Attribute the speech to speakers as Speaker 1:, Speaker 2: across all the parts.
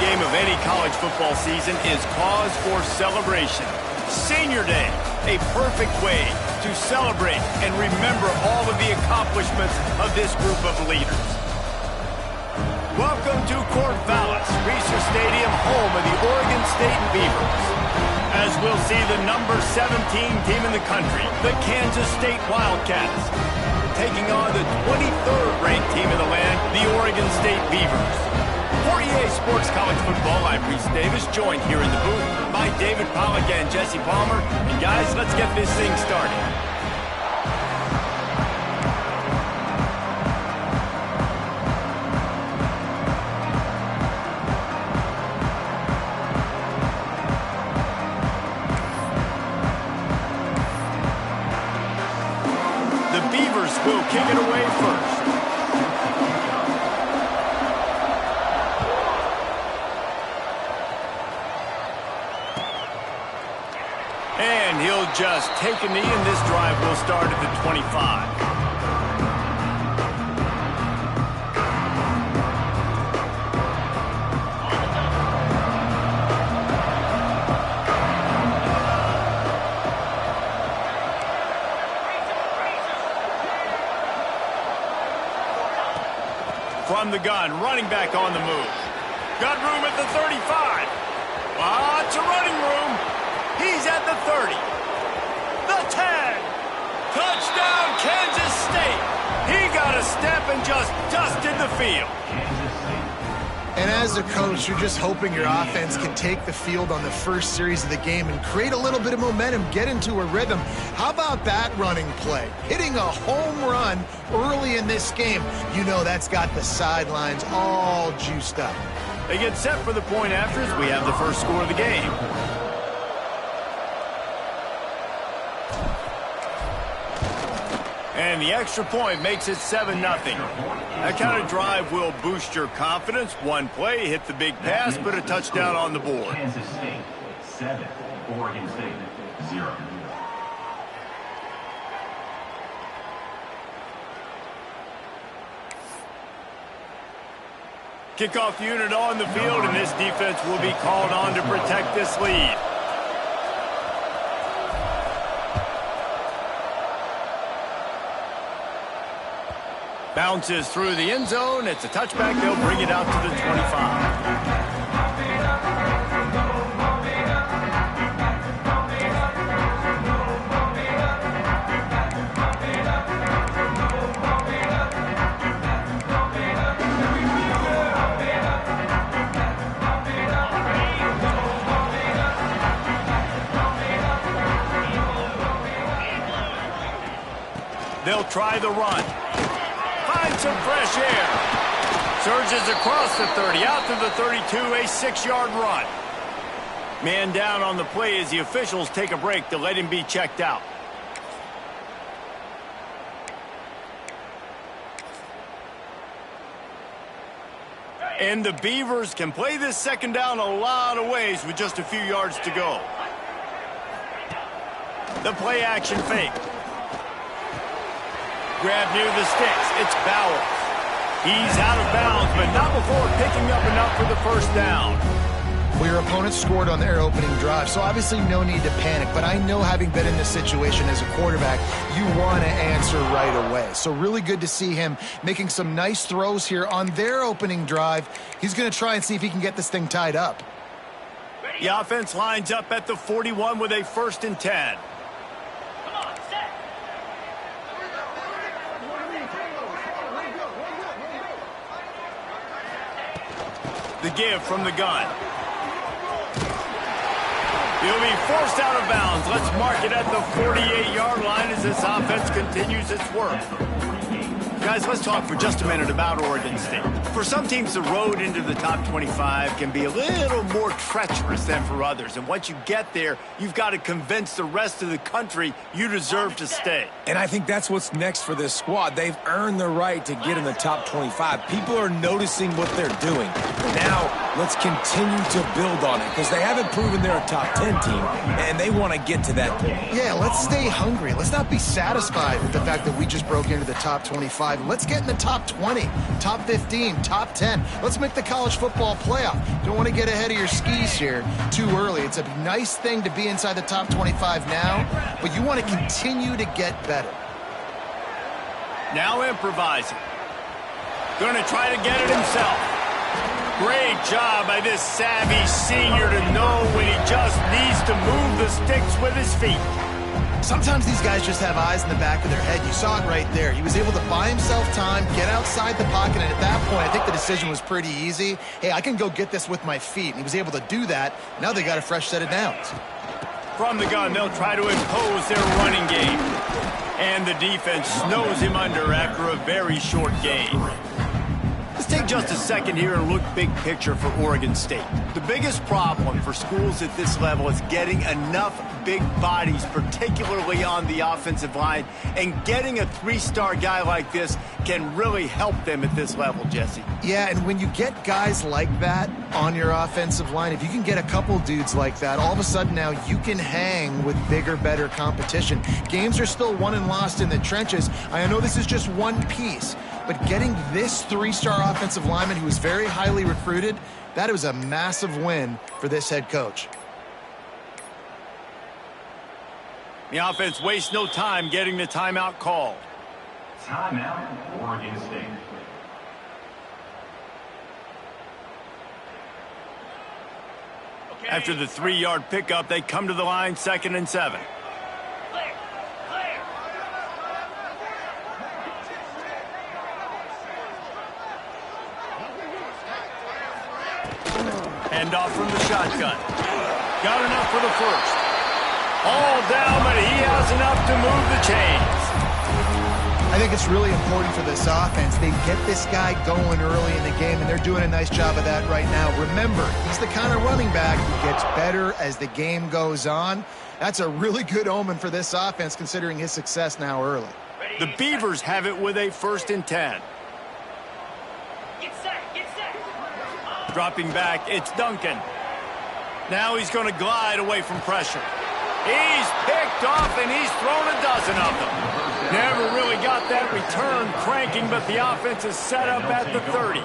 Speaker 1: game of any college football season is cause for celebration. Senior Day, a perfect way to celebrate and remember all of the accomplishments of this group of leaders. Welcome to Corvallis, Reser Stadium, home of the Oregon State Beavers. As we'll see the number 17 team in the country, the Kansas State Wildcats, taking on the 23rd ranked team in the land, the Oregon State Beavers. For EA Sports College Football, I'm Reese Davis, joined here in the booth by David Pollack and Jesse Palmer. And guys, let's get this thing started. The Beavers will kick it away first. And he'll just take a knee, and this drive will start at the 25. From the gun, running back on the move. Got room at the 35. Lots of running room. He's at the 30. The 10. Touchdown, Kansas State. He got a step and just dusted the field.
Speaker 2: And as a coach, you're just hoping your offense can take the field on the first series of the game and create a little bit of momentum, get into a rhythm. How about that running play? Hitting a home run early in this game. You know that's got the sidelines all juiced up.
Speaker 1: They get set for the point after as we have the first score of the game. And the extra point makes it 7-0. That kind of drive will boost your confidence. One play, hit the big pass, put a touchdown on the board.
Speaker 3: Kansas State, 7. Oregon State, 0.
Speaker 1: Kickoff unit on the field, and this defense will be called on to protect this lead. Bounces through the end zone. It's a touchback. They'll bring it out to the 25. They'll try the run. Find some fresh air. Surges across the 30, out to the 32, a 6-yard run. Man down on the play as the officials take a break to let him be checked out. And the Beavers can play this second down a lot of ways with just a few yards to go. The play action fake. Grab near the sticks. It's Bowers. He's out of bounds, but not before picking up enough for the first down.
Speaker 2: Well, your opponent scored on their opening drive, so obviously no need to panic. But I know, having been in this situation as a quarterback, you want to answer right away. So really good to see him making some nice throws here on their opening drive. He's going to try and see if he can get this thing tied up.
Speaker 1: The offense lines up at the 41 with a 1st and 10. The give from the gun. He'll be forced out of bounds. Let's mark it at the 48-yard line as this offense continues its work. Guys, let's talk for just a minute about Oregon State. For some teams, the road into the top 25 can be a little more treacherous than for others. And once you get there, you've got to convince the rest of the country you deserve to stay.
Speaker 4: And I think that's what's next for this squad. They've earned the right to get in the top 25. People are noticing what they're doing. Now, let's continue to build on it because they haven't proven they're a top 10 team, and they want to get to that point.
Speaker 2: Yeah, let's stay hungry. Let's not be satisfied with the fact that we just broke into the top 25. 25. Let's get in the top 20, top 15, top 10. Let's make the college football playoff. Don't want to get ahead of your skis here too early. It's a nice thing to be inside the top 25 now, but you want to continue to get better.
Speaker 1: Now improvising. Going to try to get it himself. Great job by this savvy senior to know when he just needs to move the sticks with his feet.
Speaker 2: Sometimes these guys just have eyes in the back of their head. You saw it right there. He was able to buy himself time, get outside the pocket, and at that point, I think the decision was pretty easy. Hey, I can go get this with my feet. And he was able to do that. Now they got a fresh set of downs.
Speaker 1: From the gun, they'll try to impose their running game. And the defense snows him under after a very short game. Let's take just a second here and look big picture for Oregon State. The biggest problem for schools at this level is getting enough big bodies, particularly on the offensive line, and getting a three-star guy like this can really help them at this level, Jesse.
Speaker 2: Yeah, and when you get guys like that on your offensive line, if you can get a couple dudes like that, all of a sudden now you can hang with bigger, better competition. Games are still won and lost in the trenches. I know this is just one piece, but getting this three-star offensive lineman who was very highly recruited, that was a massive win for this head coach.
Speaker 1: The offense wastes no time getting the timeout called.
Speaker 3: Timeout, Oregon State.
Speaker 1: After the 3-yard pickup, they come to the line, 2nd and 7. Hand off from the shotgun. Got enough for the first. All down, but he has enough to move the chains.
Speaker 2: I think it's really important for this offense. They get this guy going early in the game, and they're doing a nice job of that right now. Remember, he's the kind of running back who gets better as the game goes on. That's a really good omen for this offense, considering his success now early.
Speaker 1: The Beavers have it with a 1st and 10. Dropping back, it's Duncan. Now he's going to glide away from pressure. He's picked off, and he's thrown a dozen of them. Never really got that return cranking, but the offense is set up at the 30.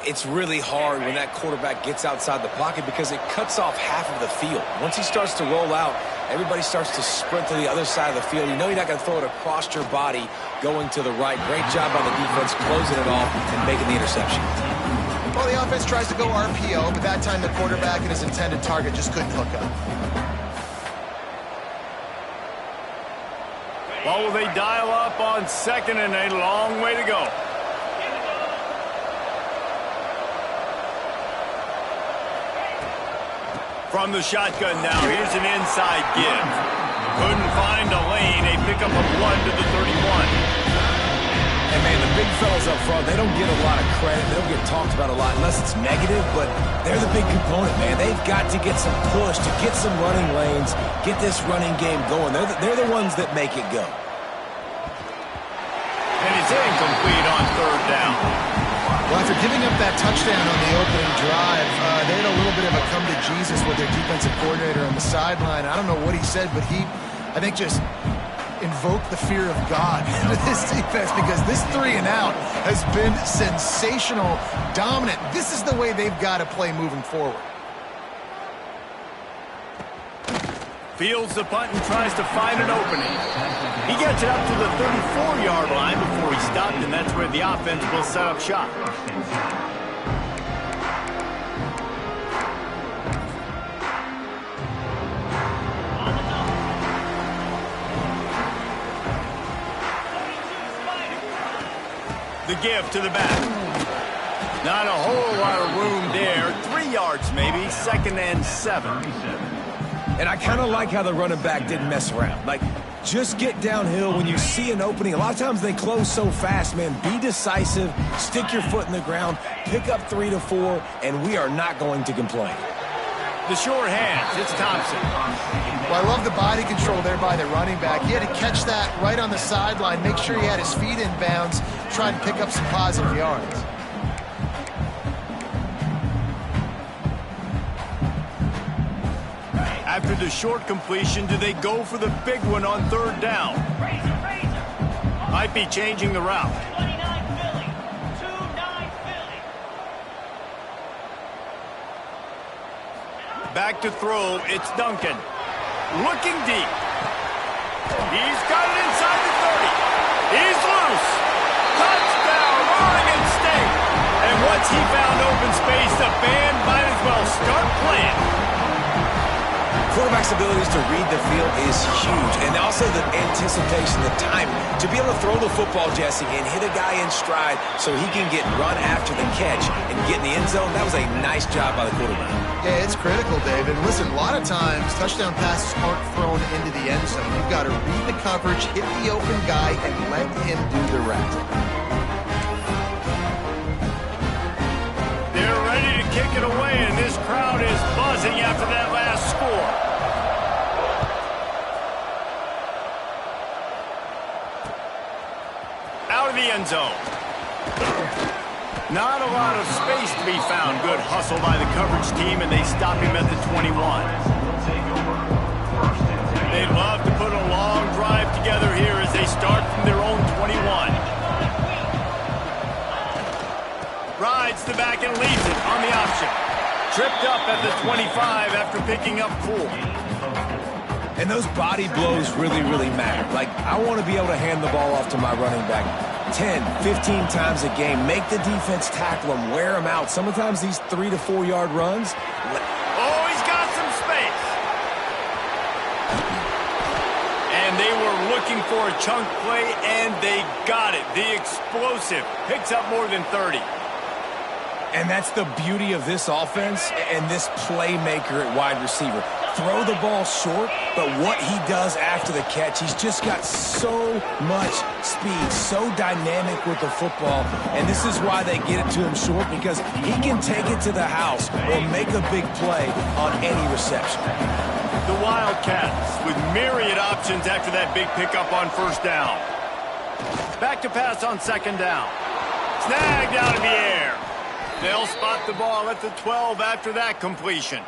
Speaker 4: It's really hard when that quarterback gets outside the pocket because it cuts off half of the field. Once he starts to roll out, everybody starts to sprint to the other side of the field. You know you're not going to throw it across your body going to the right. Great job by the defense closing it off and making the interception.
Speaker 2: Well, the offense tries to go RPO, but that time the quarterback and his intended target just couldn't hook up.
Speaker 1: Well, will they dial up on 2nd and a long way to go? From the shotgun now, here's an inside give. Couldn't find a lane, a pickup of 1 to the 31.
Speaker 4: And, man, the big fellas up front, they don't get a lot of credit. They don't get talked about a lot unless it's negative, but they're the big component, man. They've got to get some push, to get some running lanes, get this running game going. They're the ones that make it go.
Speaker 1: And it's incomplete on 3rd down.
Speaker 2: Well, after giving up that touchdown on the opening drive, they had a little bit of a come to Jesus with their defensive coordinator on the sideline. I don't know what he said, but he, I think, just invoke the fear of God into this defense because this 3 and out has been sensational, dominant. This is the way they've got to play moving forward.
Speaker 1: Fields the punt and tries to find an opening. He gets it up to the 34-yard line before he stopped, and that's where the offense will set up shop. The give to the back. Not a whole lot of room there. 3 yards maybe, 2nd and 7.
Speaker 4: And I kind of like how the running back didn't mess around. Like, just get downhill when you see an opening. A lot of times they close so fast, man. Be decisive, stick your foot in the ground, pick up 3 to 4, and we are not going to complain.
Speaker 1: The short hands, it's Thompson.
Speaker 2: Well, I love the body control there by the running back. He had to catch that right on the sideline, make sure he had his feet in bounds, try and pick up some positive yards.
Speaker 1: After the short completion, do they go for the big one on 3rd down? Might be changing the route. Back to throw, it's Duncan. Looking deep. He's got it inside the 30. He's loose. Touchdown, Oregon State. And once he found open space, the band might as well start playing.
Speaker 4: Quarterback's abilities to read the field is huge, and also the anticipation, the timing. To be able to throw the football, Jesse, and hit a guy in stride so he can get run after the catch and get in the end zone, that was a nice job by the quarterback.
Speaker 2: Yeah, it's critical, David. Listen, a lot of times, touchdown passes aren't thrown into the end zone. You've got to read the coverage, hit the open guy, and let him do the rest.
Speaker 1: They're ready to kick it away, and this crowd is buzzing after that last score. Out of the end zone. Not a lot of space to be found. Good hustle by the coverage team, and they stop him at the 21. They'd love to put a long drive together here as they start from their own 21. Rides the back and leads it on the option. Tripped up at the 25 after picking up 4.
Speaker 4: And those body blows really, really matter. Like, I want to be able to hand the ball off to my running back 10, 15 times a game. Make the defense tackle him, wear him out. Sometimes these 3 to 4 yard runs.
Speaker 1: Oh, he's got some space. And they were looking for a chunk play, and they got it. The explosive picks up more than 30.
Speaker 4: And that's the beauty of this offense and this playmaker at wide receiver. Throw the ball short, but what he does after the catch, he's just got so much speed, so dynamic with the football. And this is why they get it to him short, because he can take it to the house or make a big play on any reception.
Speaker 1: The Wildcats with myriad options after that big pickup on first down. Back to pass on second down. Snagged out of the air. They'll spot the ball at the 12 after that completion.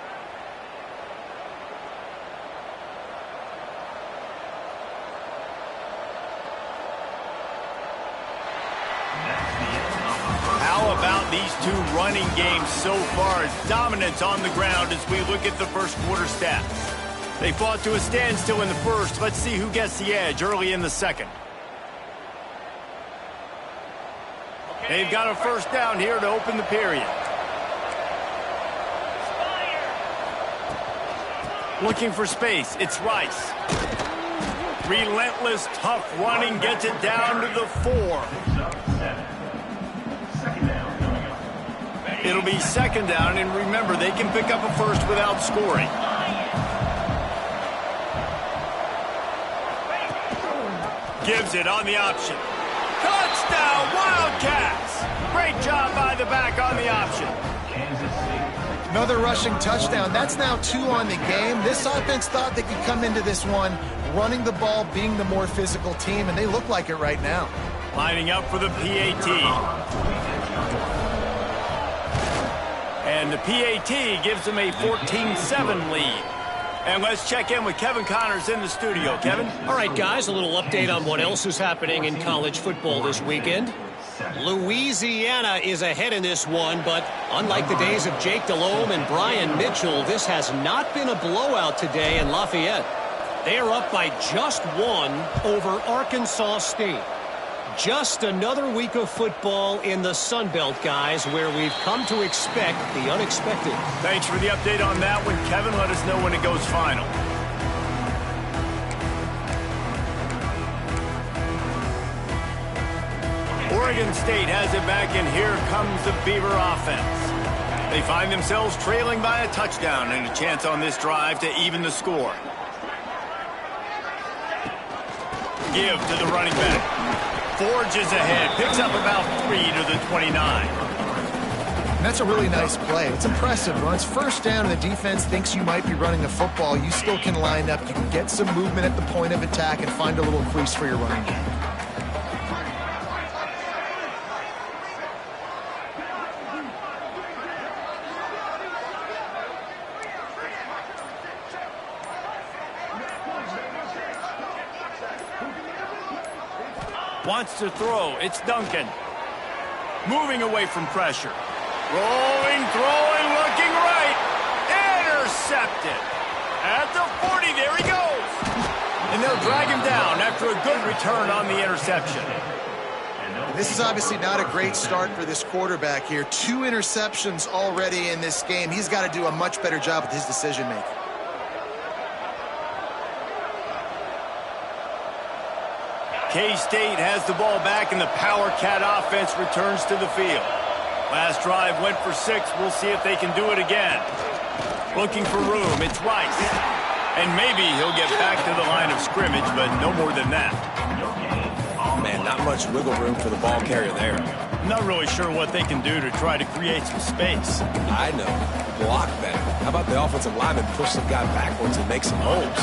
Speaker 1: How about these two running games so far? Dominance on the ground as we look at the first quarter stats. They fought to a standstill in the first. Let's see who gets the edge early in the second. They've got a first down here to open the period. Looking for space. It's Rice. Relentless, tough running gets it down to the 4. It'll be second down, and remember, they can pick up a first without scoring. Gives it on the option. Touchdown, Wildcats! Great job by the back on the option.
Speaker 2: Another rushing touchdown. That's now 2 on the game. This offense thought they could come into this one running the ball, being the more physical team, and they look like it right now.
Speaker 1: Lining up for the PAT. And the PAT gives them a 14-7 lead. And let's check in with Kevin Connors in the studio. Kevin?
Speaker 5: All right, guys, a little update on what else is happening in college football this weekend. Louisiana is ahead in this one, but unlike the days of Jake Delhomme and Brian Mitchell, this has not been a blowout today in Lafayette. They are up by just 1 over Arkansas State. Just another week of football in the Sun Belt, guys, where we've come to expect the unexpected.
Speaker 1: Thanks for the update on that one, Kevin. Let us know when it goes final. Oregon State has it back, and here comes the Beaver offense. They find themselves trailing by a touchdown and a chance on this drive to even the score. Give to the running back. Forges ahead, picks up about 3 to the 29.
Speaker 2: And that's a really nice play. It's impressive. When it's first down and the defense thinks you might be running the football, you still can line up. You can get some movement at the point of attack and find a little crease for your running back.
Speaker 1: Wants to throw. It's Duncan. Moving away from pressure. Rolling, throwing, looking right. Intercepted. At the 40, there he goes. And they'll drag him down after a good return on the interception.
Speaker 2: This is obviously not a great start for this quarterback here. 2 interceptions already in this game. He's got to do a much better job with his decision-making.
Speaker 1: K-State has the ball back, and the Power Cat offense returns to the field. Last drive went for 6. We'll see if they can do it again. Looking for room. It's Rice. And maybe he'll get back to the line of scrimmage, but no more than that.
Speaker 4: Man, not much wiggle room for the ball carrier there.
Speaker 1: I'm not really sure what they can do to try to create some space.
Speaker 4: I know. Block better. How about the offensive lineman push the guy backwards and make some holes?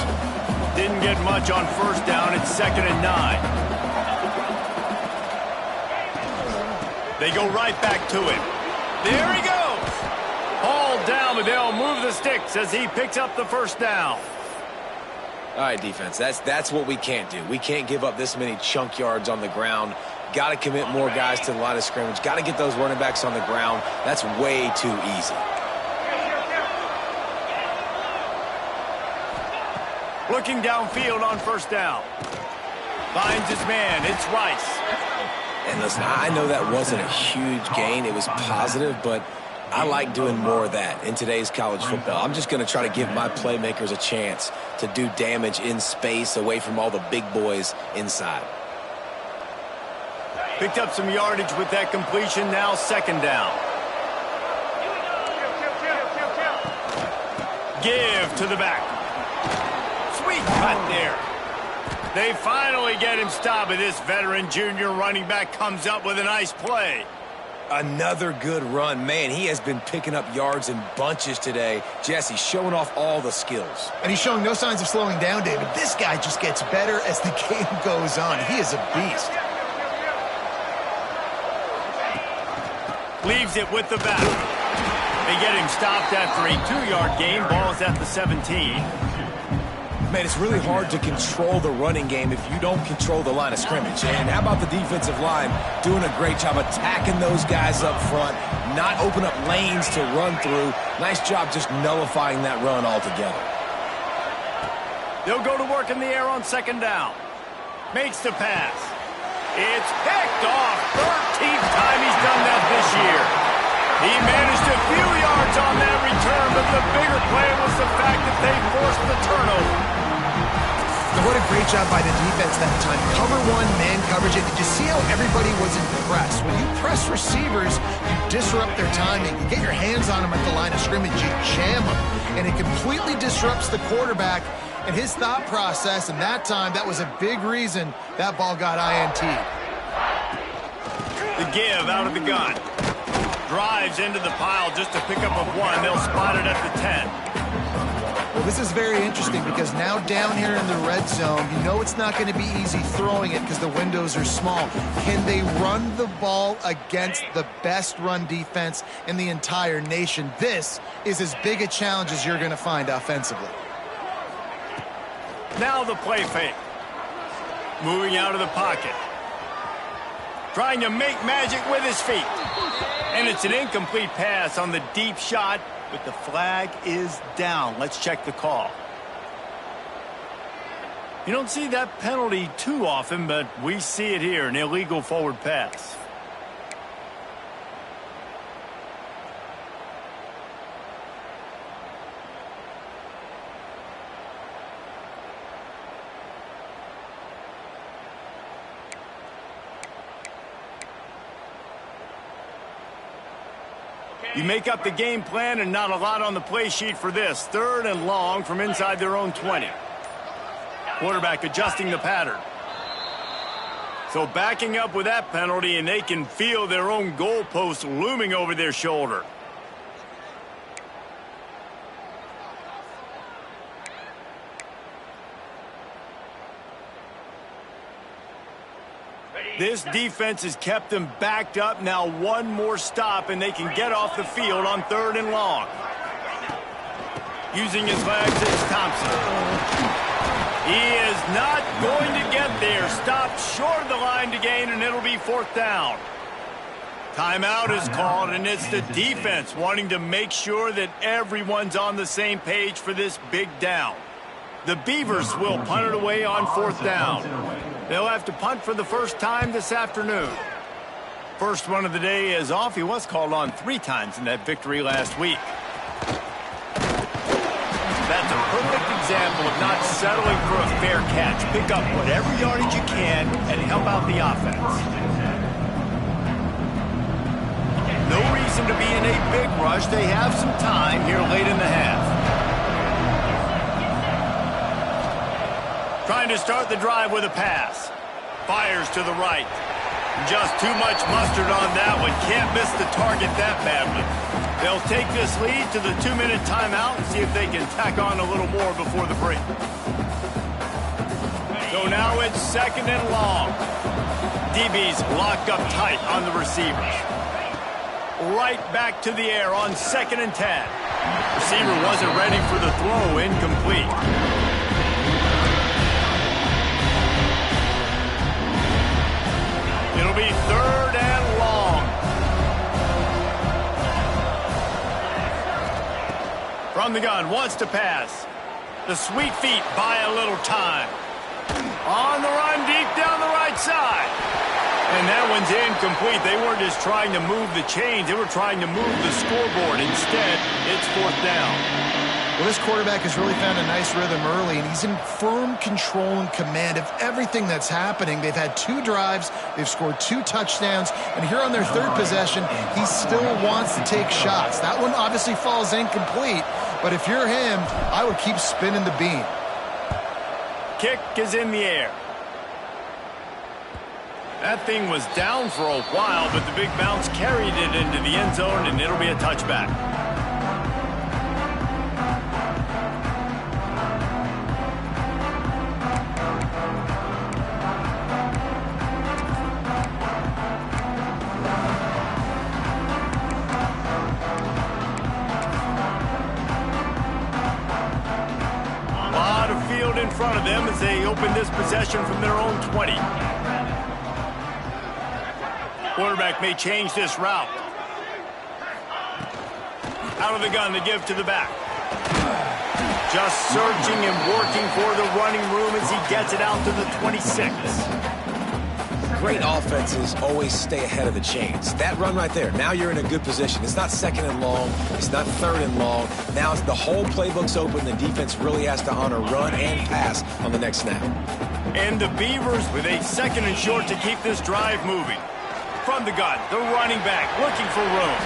Speaker 1: Didn't get much on first down. It's 2nd and 9. They go right back to him. There he goes. Hauled down, but they'll move the sticks as he picks up the first down.
Speaker 4: All right, defense, that's what we can't do. We can't give up this many chunk yards on the ground. Got to commit more guys to the line of scrimmage. Got to get those running backs on the ground. That's way too easy.
Speaker 1: Looking downfield on first down. Finds his man. It's Rice.
Speaker 4: And listen, I know that wasn't a huge gain. It was positive, but I like doing more of that in today's college football. I'm just going to try to give my playmakers a chance to do damage in space away from all the big boys inside.
Speaker 1: Picked up some yardage with that completion. Now 2nd down. Give to the back. Sweet cut there. They finally get him stopped, but this veteran junior running back comes up with a nice play.
Speaker 4: Another good run. Man, he has been picking up yards in bunches today. Jesse showing off all the skills.
Speaker 2: And he's showing no signs of slowing down, David. This guy just gets better as the game goes on. He is a beast.
Speaker 1: Leaves it with the back. They get him stopped after a 2-yard gain. Ball's at the 17.
Speaker 4: Man, it's really hard to control the running game if you don't control the line of scrimmage. And how about the defensive line doing a great job attacking those guys up front, not open up lanes to run through. Nice job just nullifying that run altogether.
Speaker 1: They'll go to work in the air on 2nd down. Makes the pass. It's picked off. 13th time he's done that this year. He managed a few yards on that return, but the bigger play was the fact that they forced the turnover.
Speaker 2: And what a great job by the defense that time. Cover 1, man coverage. And did you see how everybody was impressed? When you press receivers, you disrupt their timing. You get your hands on them at the line of scrimmage. You jam them. And it completely disrupts the quarterback and his thought process. And that time, that was a big reason that ball got INT.
Speaker 1: The give out of the gun. Drives into the pile just to pick up a 1. They'll spot it at the 10.
Speaker 2: Well, this is very interesting because now down here in the red zone, you know it's not going to be easy throwing it because the windows are small. Can they run the ball against the best run defense in the entire nation? This is as big a challenge as you're going to find offensively.
Speaker 1: Now the play fake. Moving out of the pocket. Trying to make magic with his feet. And it's an incomplete pass on the deep shot, but the flag is down. Let's check the call. You don't see that penalty too often, but we see it here, an illegal forward pass. You make up the game plan and not a lot on the play sheet for this. 3rd and long from inside their own 20. Quarterback adjusting the pattern. So backing up with that penalty, and they can feel their own goalpost looming over their shoulder. This defense has kept them backed up. Now 1 more stop, and they can get off the field on 3rd and long. Using his legs, it's Thompson. He is not going to get there. Stopped short of the line to gain, and it'll be 4th down. Timeout is called, and it's the defense wanting to make sure that everyone's on the same page for this big down. The Beavers will punt it away on 4th down. They'll have to punt for the first time this afternoon. First run of the day is off. He was called on 3 times in that victory last week. That's a perfect example of not settling for a fair catch. Pick up whatever yardage you can and help out the offense. No reason to be in a big rush. They have some time here late in the half. Trying to start the drive with a pass. Fires to the right. Just too much mustard on that one. Can't miss the target that badly. They'll take this lead to the 2-minute timeout and see if they can tack on a little more before the break. So now it's 2nd and long. DB's locked up tight on the receivers. Right back to the air on 2nd and 10. Receiver wasn't ready for the throw. Incomplete. It'll be 3rd and long. From the gun, wants to pass. The sweet feet buy a little time. On the run, deep down the right side. And that one's incomplete. They weren't just trying to move the chains. They were trying to move the scoreboard. Instead, it's 4th down.
Speaker 2: Well, this quarterback has really found a nice rhythm early, and he's in firm control and command of everything that's happening. They've had 2 drives. They've scored 2 touchdowns. And here on their 3rd possession, he still wants to take shots. That one obviously falls incomplete. But if you're him, I would keep spinning the beam.
Speaker 1: Kick is in the air. That thing was down for a while, but the big bounce carried it into the end zone, and it'll be a touchback. A lot of field in front of them as they open this possession from their own 20. Quarterback may change this route. Out of the gun to give to the back. Just searching and working for the running room as he gets it out to the 26.
Speaker 4: Great offenses always stay ahead of the chains. That run right there, now you're in a good position. It's not 2nd and long. It's not 3rd and long. Now the whole playbook's open. The defense really has to honor run and pass on the next snap.
Speaker 1: And the Beavers with a 2nd and short to keep this drive moving. From the gun, the running back looking for room.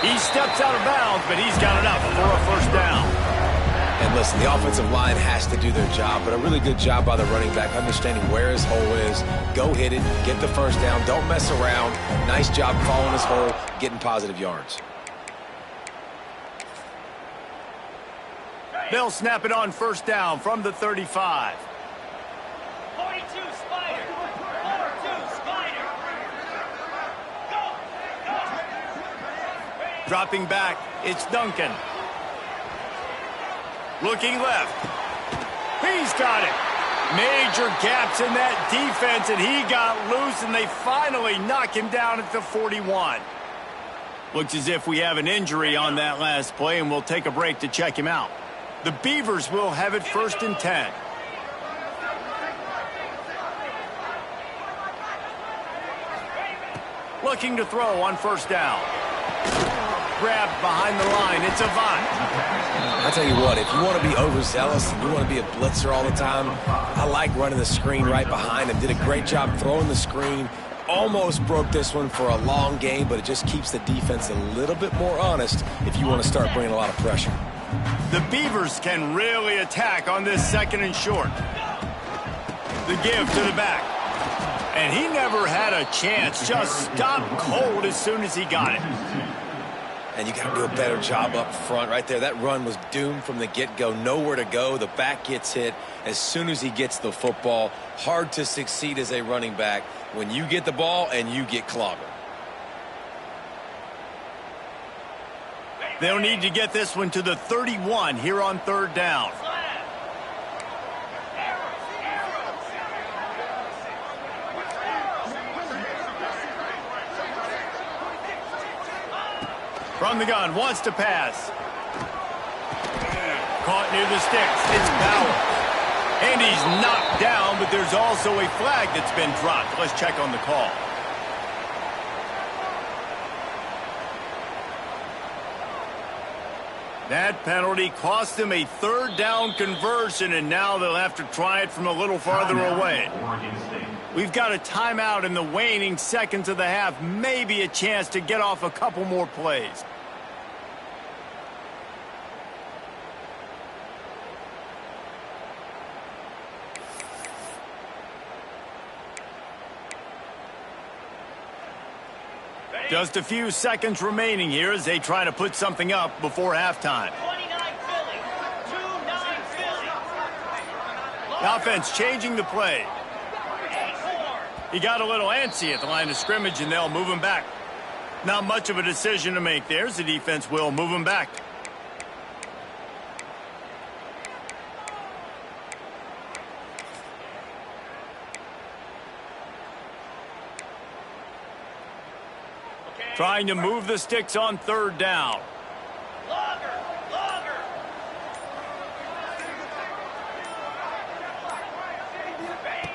Speaker 1: He steps out of bounds, but he's got it up for a 1st down.
Speaker 4: And listen, the offensive line has to do their job, but a really good job by the running back understanding where his hole is. Go hit it, get the 1st down, don't mess around. Nice job following his hole, getting positive yards.
Speaker 1: They'll snap it on 1st down from the 35.
Speaker 6: 42 Spider. 42 Spider.
Speaker 1: Dropping back, it's Duncan. Looking left. He's got it. Major gaps in that defense, and he got loose, and they finally knock him down at the 41. Looks as if we have an injury on that last play, and we'll take a break to check him out. The Beavers will have it 1st and 10. Looking to throw on 1st down. Grabbed behind the line. It's Avant.
Speaker 4: I tell you what, if you want to be overzealous and you want to be a blitzer all the time, I like running the screen right behind him. Did a great job throwing the screen. Almost broke this one for a long game, but it just keeps the defense a little bit more honest if you want to start bringing a lot of pressure.
Speaker 1: The Beavers can really attack on this 2nd and short. The give to the back. And he never had a chance. Just stopped cold as soon as he got it.
Speaker 4: And you got to do a better job up front right there. That run was doomed from the get-go. Nowhere to go. The back gets hit as soon as he gets the football. Hard to succeed as a running back when you get the ball and you get clobbered.
Speaker 1: They'll need to get this one to the 31 here on 3rd down. On the gun, wants to pass. Caught near the sticks. It's Bauer. And he's knocked down, but there's also a flag that's been dropped. Let's check on the call. That penalty cost them a third down conversion, and now they'll have to try it from a little farther away. We've got a timeout in the waning seconds of the half. Maybe a chance to get off a couple more plays. Just a few seconds remaining here as they try to put something up before halftime.
Speaker 6: 29 Philly. 2-9 Philly.
Speaker 1: The offense changing the play.
Speaker 6: 8-4.
Speaker 1: He got a little antsy at the line of scrimmage, and they'll move him back. Not much of a decision to make there, as the defense will move him back. Trying to move the sticks on third down.
Speaker 6: Longer.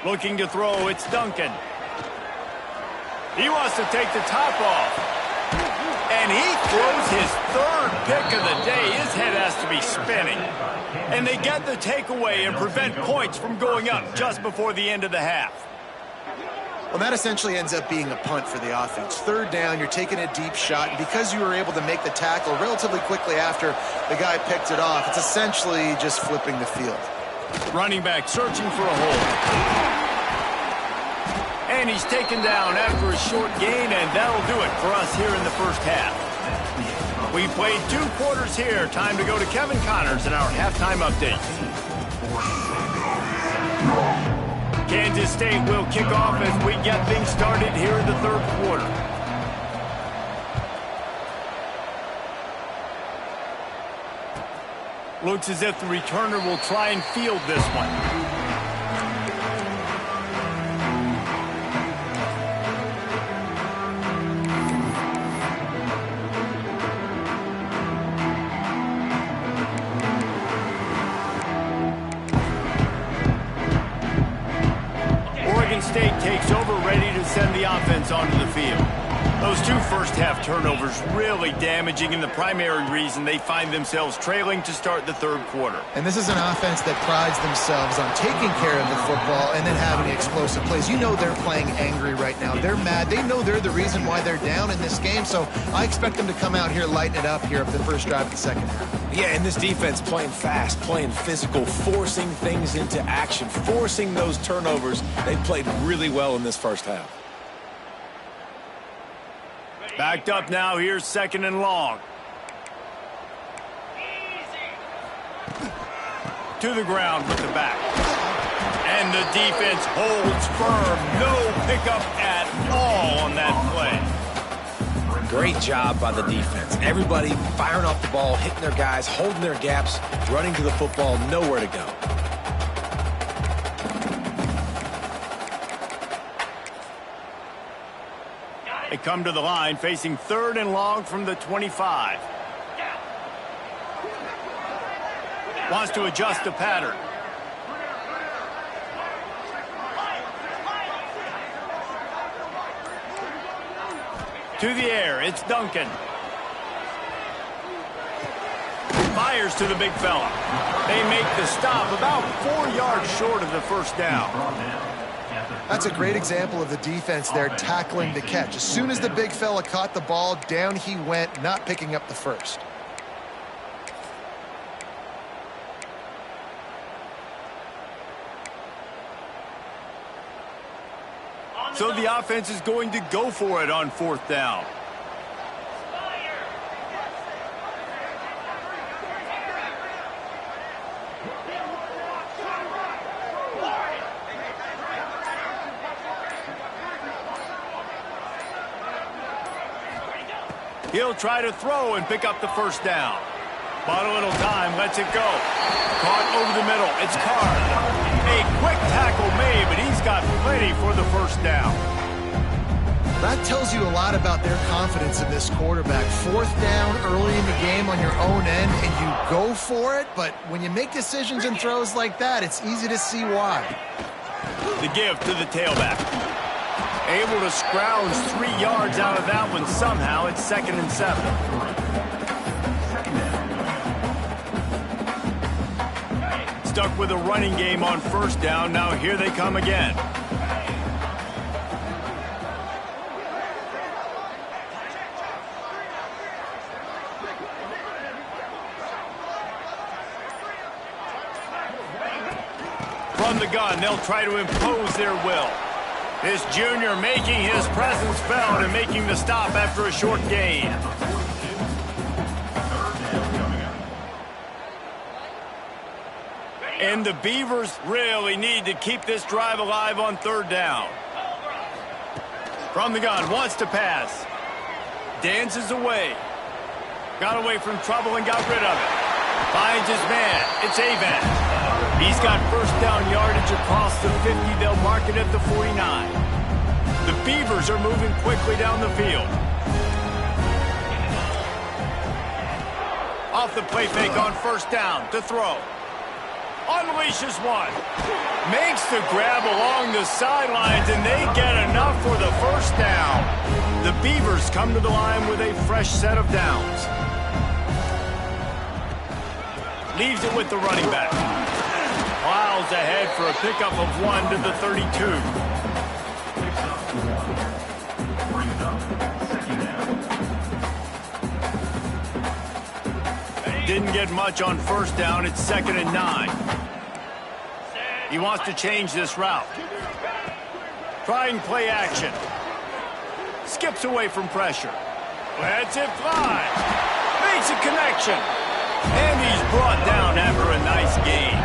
Speaker 1: Looking to throw, it's Duncan. He wants to take the top off. And he throws his third pick of the day. His head has to be spinning. And they get the takeaway and prevent points from going up just before the end of the half.
Speaker 2: Well, that essentially ends up being a punt for the offense. Third down, you're taking a deep shot, and because you were able to make the tackle relatively quickly after the guy picked it off, it's essentially just flipping the field.
Speaker 1: Running back searching for a hole. And he's taken down after a short gain, and that'll do it for us here in the first half. We played 2 quarters here. Time to go to Kevin Connors in our halftime update. Kansas State will kick off as we get things started here in the third quarter. Looks as if the returner will try and field this one. State takes over, ready to send the offense onto the field. Those 2 first-half turnovers really damaging, and the primary reason they find themselves trailing to start the third quarter.
Speaker 2: And this is an offense that prides themselves on taking care of the football and then having explosive plays. You know they're playing angry right now. They're mad. They know they're the reason why they're down in this game, so I expect them to come out here, lighten it up here of the first drive of the second half.
Speaker 4: Yeah, and this defense playing fast, playing physical, forcing things into action, forcing those turnovers. They played really well in this first half.
Speaker 1: Backed up now, here's 2nd and long. To the ground with the back. And the defense holds firm. No pickup at all on that play.
Speaker 4: Great job by the defense. Everybody firing off the ball, hitting their guys, holding their gaps, running to the football, nowhere to go.
Speaker 1: They come to the line facing 3rd and long from the 25. Wants to adjust the pattern. To the air, it's Duncan. Fires to the big fella. They make the stop about 4 yards short of the first down.
Speaker 2: That's a great example of the defense there tackling the catch. As soon as the big fella caught the ball, down he went, not picking up the first.
Speaker 1: So the offense is going to go for it on 4th down. He'll try to throw and pick up the first down. Bought a little time, lets it go. Caught over the middle, it's Carr. A quick tackle made, but he's got plenty for the first down.
Speaker 2: That tells you a lot about their confidence in this quarterback. 4th down early in the game on your own end, and you go for it, but when you make decisions and throws like that, it's easy to see why.
Speaker 1: The give to the tailback. Able to scrounge 3 yards out of that one somehow. It's 2nd and 7. Stuck with a running game on 1st down. Now here they come again. From the gun, they'll try to impose their will. This junior making his presence felt and making the stop after a short gain. And the Beavers really need to keep this drive alive on 3rd down. From the gun, wants to pass. Dances away. Got away from trouble and got rid of it. Finds his man. It's Avent. He's got 1st down yardage across the 50. They'll mark it at the 49. The Beavers are moving quickly down the field. Off the play fake on 1st down to throw. Unleashes one. Makes the grab along the sidelines, and they get enough for the 1st down. The Beavers come to the line with a fresh set of downs. Leaves it with the running back. Plows ahead for a pickup of 1 to the 32. Didn't get much on 1st down. It's 2nd and 9. He wants to change this route. Trying play action. Skips away from pressure. Lets it fly. Makes a connection. And he's brought down after a nice gain.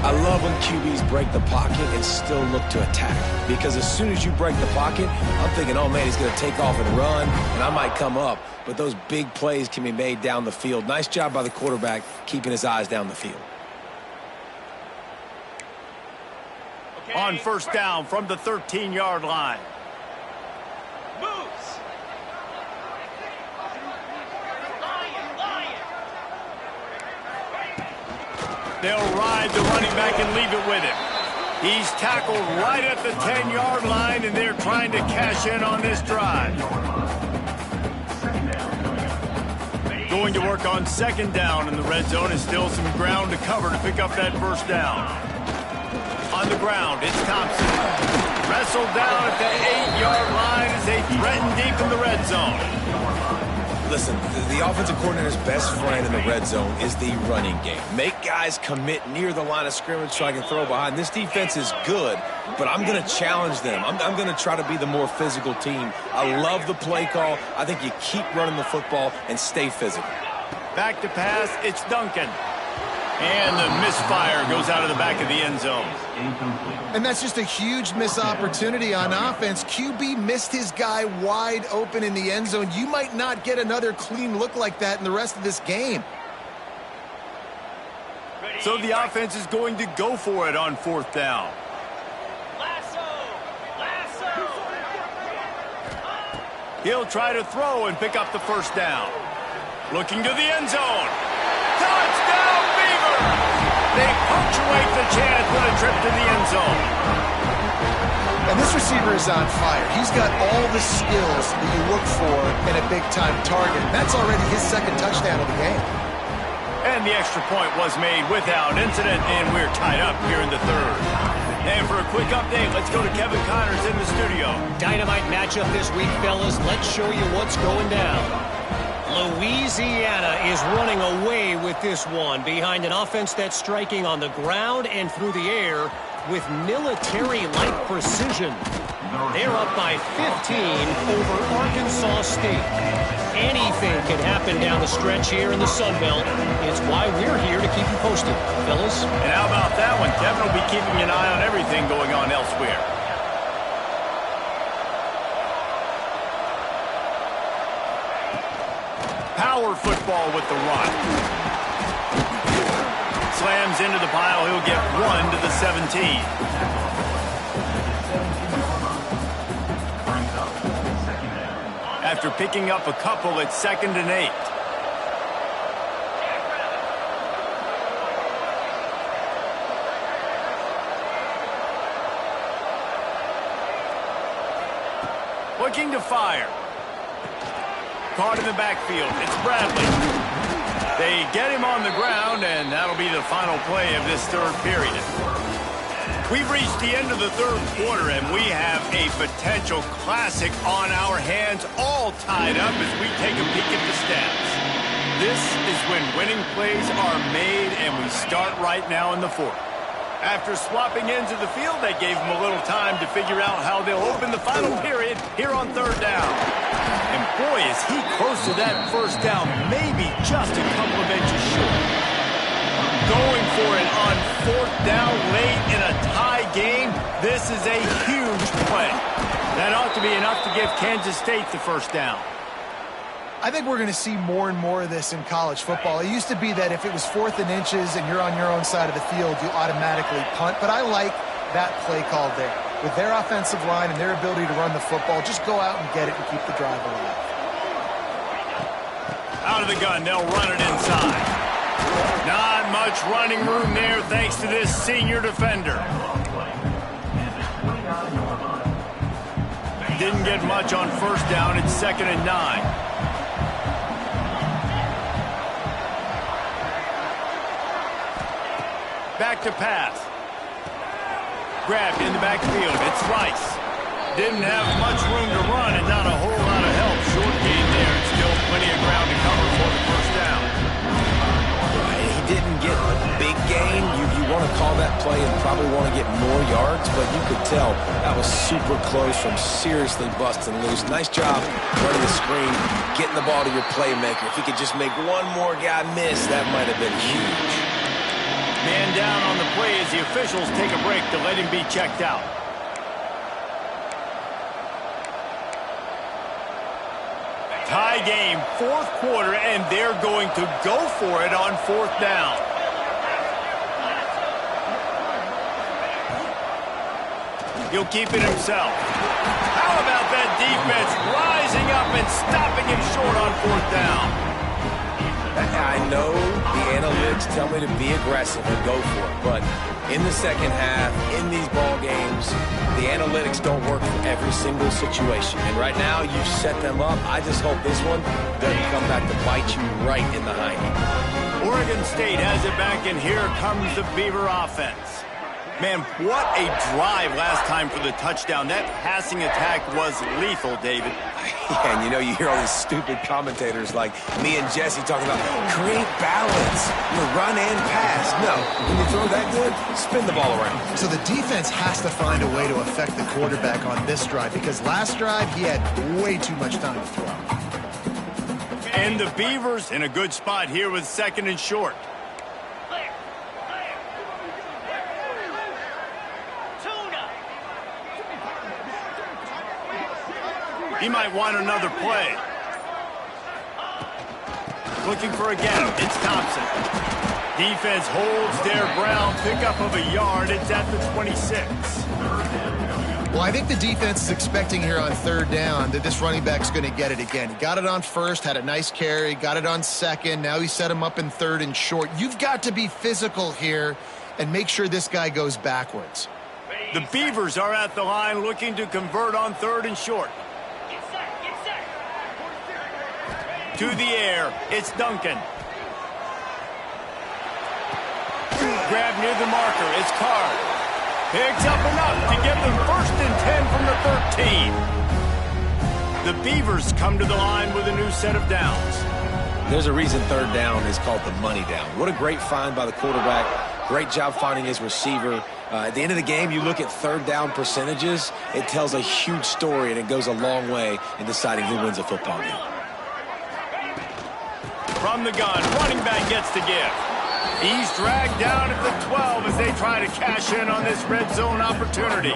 Speaker 4: I love when QBs break the pocket and still look to attack. Because as soon as you break the pocket, I'm thinking, oh man, he's going to take off and run, and I might come up. But those big plays can be made down the field. Nice job by the quarterback keeping his eyes down the field.
Speaker 1: Okay. On 1st down from the 13-yard line.
Speaker 6: Moves.
Speaker 1: They'll ride the running back and leave it with him. He's tackled right at the 10-yard line, and they're trying to cash in on this drive. Going to work on 2nd down in the red zone, and still some ground to cover to pick up that 1st down. On the ground, it's Thompson. Wrestled down at the 8-yard line as they threaten deep in the red zone.
Speaker 4: Listen, the offensive coordinator's best friend in the red zone is the running game. Make guys commit near the line of scrimmage so I can throw behind. This defense is good, but I'm going to challenge them. I'm going to try to be the more physical team. I love the play call. I think you keep running the football and stay physical.
Speaker 1: Back to pass, it's Duncan. And the misfire goes out of the back of the end zone.
Speaker 2: And that's just a huge missed opportunity on offense. QB missed his guy wide open in the end zone. You might not get another clean look like that in the rest of this game.
Speaker 1: So the offense is going to go for it on 4th down. He'll try to throw and pick up the 1st down. Looking to the end zone. Touchdown, Beavers! They punctuate the chance with a trip to the end zone.
Speaker 2: And this receiver is on fire. He's got all the skills that you look for in a big-time target. That's already his 2nd touchdown of the game.
Speaker 1: And the extra point was made without incident, and we're tied up here in the 3rd. And for a quick update, let's go to Kevin Connors in the studio.
Speaker 5: Dynamite matchup this week, fellas. Let's show you what's going down. Louisiana is running away with this one behind an offense that's striking on the ground and through the air with military-like precision. They're up by 15 over Arkansas State. Anything can happen down the stretch here in the Sun Belt. It's why we're here to keep you posted, fellas.
Speaker 1: And how about that one? Kevin will be keeping an eye on everything going on elsewhere. Power football with the run. Slams into the pile. He'll get 1 to the 17. after picking up a couple at 2nd and 8. Looking to fire. Caught in the backfield. It's Bradley. They get him on the ground, and that'll be the final play of this third period. We've reached the end of the third quarter, and we have a potential classic on our hands, all tied up as we take a peek at the stats. This is when winning plays are made, and we start right now in the fourth. After swapping ends of the field, that gave them a little time to figure out how they'll open the final period here on third down. And boy, is he close to that first down, maybe just a couple of inches short. Going for it on fourth down late in a tie game. This is a huge play. That ought to be enough to give Kansas State the first down.
Speaker 2: I think we're going to see more and more of this in college football. It used to be that if it was 4th and inches and you're on your own side of the field, you automatically punt. But I like that play call there. With their offensive line and their ability to run the football, just go out and get it and keep the drive alive.
Speaker 1: Out of the gun, they'll run it inside. Not much running room there thanks to this senior defender. Didn't get much on first down. It's 2nd and 9. Back to pass. Grabbed in the backfield. It's Rice. Didn't have much room to run and not a whole lot of help. Short gain there. Still plenty of ground to cover for the first down.
Speaker 4: He didn't get a big gain. You want to call that play and probably want to get more yards, but you could tell that was super close from seriously busting loose. Nice job running the screen, getting the ball to your playmaker. If he could just make one more guy miss, that might have been huge.
Speaker 1: Man down on the play as the officials take a break to let him be checked out. Tie game, fourth quarter, and they're going to go for it on fourth down. He'll keep it himself. How about that defense rising up and stopping him short on fourth down?
Speaker 4: I know the analytics tell me to be aggressive and go for it, but in the second half, in these ball games, the analytics don't work for every single situation. And right now, you've set them up. I just hope this one doesn't come back to bite you right in the hiney.
Speaker 1: Oregon State has it back, and here comes the Beaver offense. Man, what a drive last time for the touchdown. That passing attack was lethal, David.
Speaker 4: Yeah, and you hear all these stupid commentators like me and Jesse talking about create balance, run and pass. No, when you throw that good, spin the ball around.
Speaker 2: So the defense has to find a way to affect the quarterback on this drive because last drive he had way too much time to throw.
Speaker 1: And the Beavers in a good spot here with 2nd and short. He might want another play. Looking for a gap. It's Thompson. Defense holds their ground. Pickup of a yard. It's at the 26.
Speaker 2: Well, I think the defense is expecting here on third down that this running back's going to get it again. He got it on first, had a nice carry, got it on second. Now he set him up in 3rd and short. You've got to be physical here and make sure this guy goes backwards.
Speaker 1: The Beavers are at the line looking to convert on 3rd and short. To the air, it's Duncan. Grab near the marker, it's Carr. Picks up enough to give them 1st and 10 from the 13. The Beavers come to the line with a new set of downs.
Speaker 4: There's a reason third down is called the money down. What a great find by the quarterback. Great job finding his receiver. At the end of the game, you look at third down percentages. It tells a huge story, and it goes a long way in deciding who wins a football game.
Speaker 1: From the gun, running back gets to give. He's dragged down at the 12 as they try to cash in on this red zone opportunity.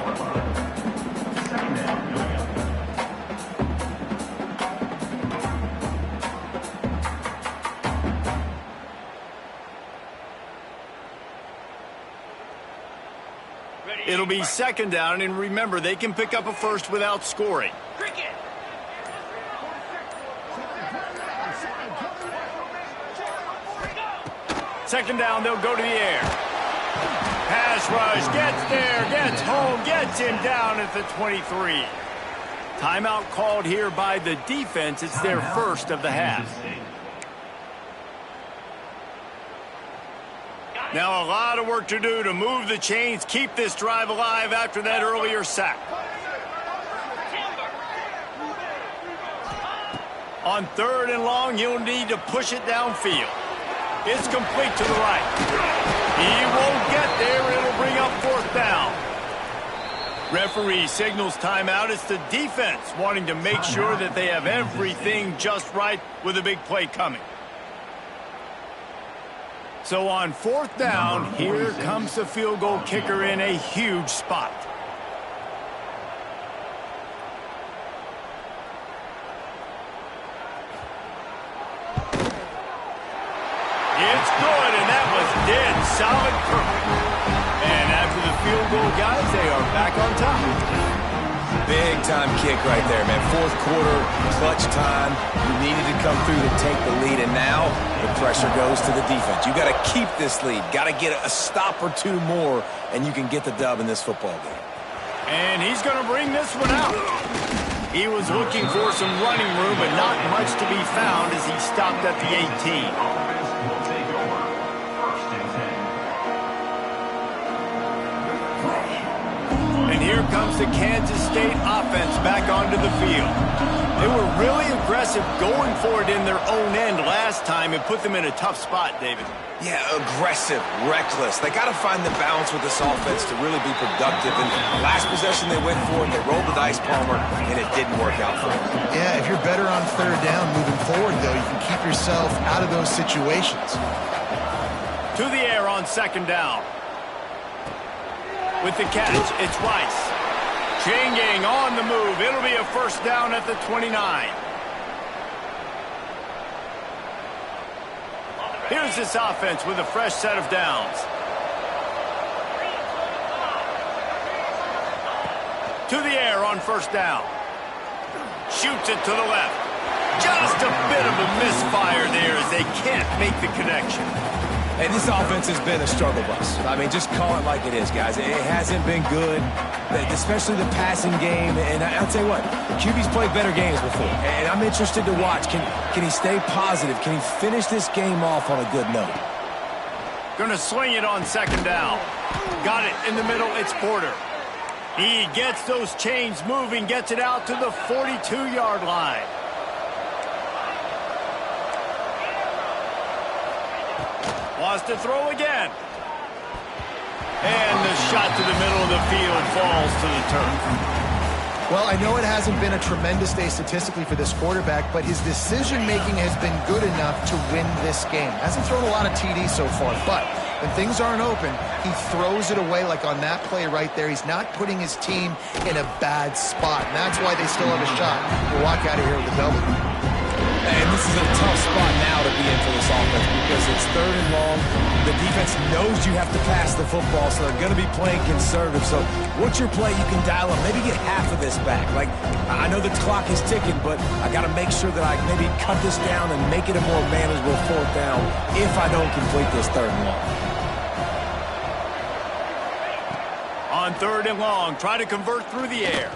Speaker 1: It'll be 2nd down, and remember, they can pick up a first without scoring. second down, they'll go to the air. Pass rush, gets there, gets home, gets him down at the 23. Timeout called here by the defense. It's their first of the half. Now a lot of work to do to move the chains, keep this drive alive after that earlier sack. On 3rd and long, he'll need to push it downfield. It's complete to the right. He won't get there. It'll bring up 4th down. Referee signals timeout. It's the defense wanting to make sure that they have everything just right with a big play coming. So on 4th down, here comes the field goal kicker in a huge spot. It's good, and that was dead solid perfect. And after the field goal, guys, they are back on top.
Speaker 4: Big time kick right there, man. 4th quarter, clutch time. You needed to come through to take the lead, and now the pressure goes to the defense. You got to keep this lead. Got to get a stop or two more, and you can get the dub in this football game.
Speaker 1: And he's going to bring this one out. He was looking for some running room, but not much to be found as he stopped at the 18. And here comes the Kansas State offense back onto the field. They were really aggressive going for it in their own end last time and put them in a tough spot, David.
Speaker 4: Yeah, aggressive, reckless. They got to find the balance with this offense to really be productive. And last possession they went for it, they rolled the dice, Palmer, and it didn't work out for them.
Speaker 2: Yeah, if you're better on 3rd down moving forward, though, you can keep yourself out of those situations.
Speaker 1: To the air on 2nd down. With the catch, it's Rice. Chain gang on the move. It'll be a 1st down at the 29. Here's this offense with a fresh set of downs. To the air on 1st down. Shoots it to the left. Just a bit of a misfire there as they can't make the connection.
Speaker 4: Hey, this offense has been a struggle bus. I mean, just call it like it is, guys. It hasn't been good, especially the passing game. And I'll tell you what, QB's played better games before. And I'm interested to watch. Can he stay positive? Can he finish this game off on a good note?
Speaker 1: Gonna swing it on 2nd down. Got it in the middle. It's Porter. He gets those chains moving, gets it out to the 42-yard line. Wants to throw again. And the shot to the middle of the field falls to the turf.
Speaker 2: Well, I know it hasn't been a tremendous day statistically for this quarterback, but his decision-making has been good enough to win this game. Hasn't thrown a lot of TDs so far, but when things aren't open, he throws it away like on that play right there. He's not putting his team in a bad spot, and that's why they still have a shot to walk out of here with a W.
Speaker 4: And this is a tough spot now to be in for this offense because it's 3rd and long. The defense knows you have to pass the football, so they're going to be playing conservative. So what's your play you can dial up? Maybe get half of this back. Like, I know the clock is ticking, but I got to make sure that I maybe cut this down and make it a more manageable 4th down if I don't complete this 3rd and long.
Speaker 1: On 3rd and long, try to convert through the air.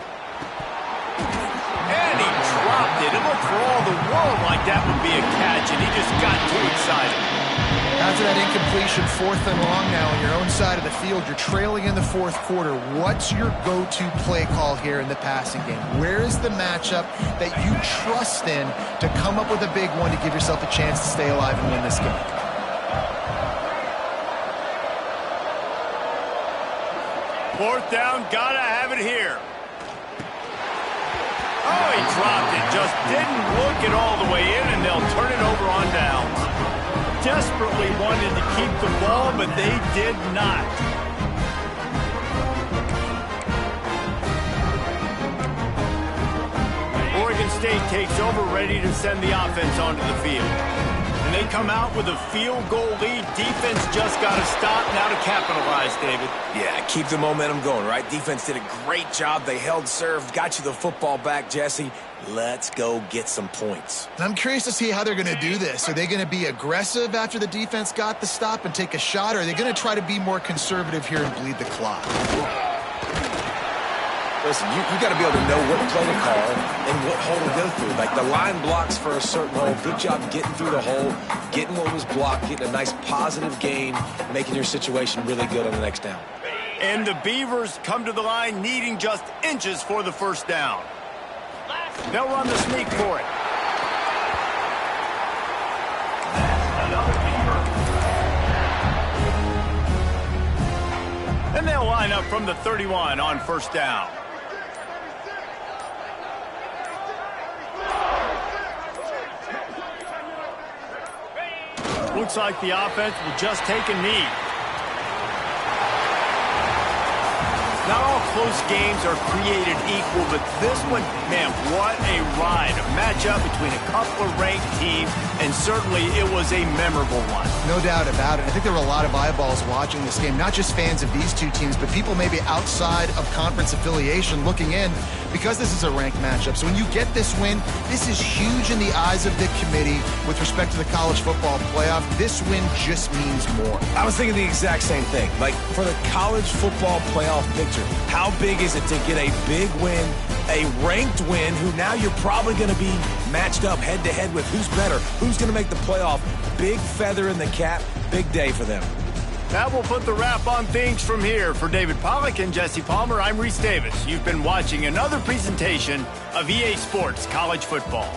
Speaker 1: And he dropped it. It looked for all the world like that would be a catch, and he just got too excited.
Speaker 2: After that incompletion, 4th and long now on your own side of the field, you're trailing in the 4th quarter. What's your go-to play call here in the passing game? Where is the matchup that you trust in to come up with a big one to give yourself a chance to stay alive and win this game?
Speaker 1: Fourth down, gotta have it here. Oh, he dropped it. Just didn't look it all the way in, and they'll turn it over on downs. Desperately wanted to keep the ball, but they did not. Oregon State takes over, ready to send the offense onto the field. And they come out with a field goal lead. Defense just got to stop now to capitalize, David.
Speaker 4: Yeah, keep the momentum going, right? Defense did a great job. They held serve, got you the football back, Jesse. Let's go get some points.
Speaker 2: And I'm curious to see how they're going to do this. Are they going to be aggressive after the defense got the stop and take a shot, or are they going to try to be more conservative here and bleed the clock?
Speaker 4: Listen, you got to be able to know what play to call and what hole to go through. Like the line blocks for a certain hole. Good job getting through the hole, getting what was blocked, getting a nice positive gain, making your situation really good on the next down.
Speaker 1: And the Beavers come to the line needing just inches for the first down. They'll run the sneak for it. And they'll line up from the 31 on first down. Looks like the offense will just take a knee. Not all close games are created equal, but this one, man, what a ride. A matchup between a couple of ranked teams, and certainly it was a memorable one.
Speaker 2: No doubt about it. I think there were a lot of eyeballs watching this game, not just fans of these two teams, but people maybe outside of conference affiliation looking in because this is a ranked matchup. So when you get this win, this is huge in the eyes of the committee with respect to the college football playoff. This win just means more.
Speaker 4: I was thinking the exact same thing. Like, for the college football playoff picture, how big is it to get a big win, a ranked win, who now you're probably going to be matched up head-to-head with who's better, who's going to make the playoff. Big feather in the cap, big day for them.
Speaker 1: That will put the wrap on things from here. For David Pollack and Jesse Palmer, I'm Reese Davis. You've been watching another presentation of EA Sports College Football.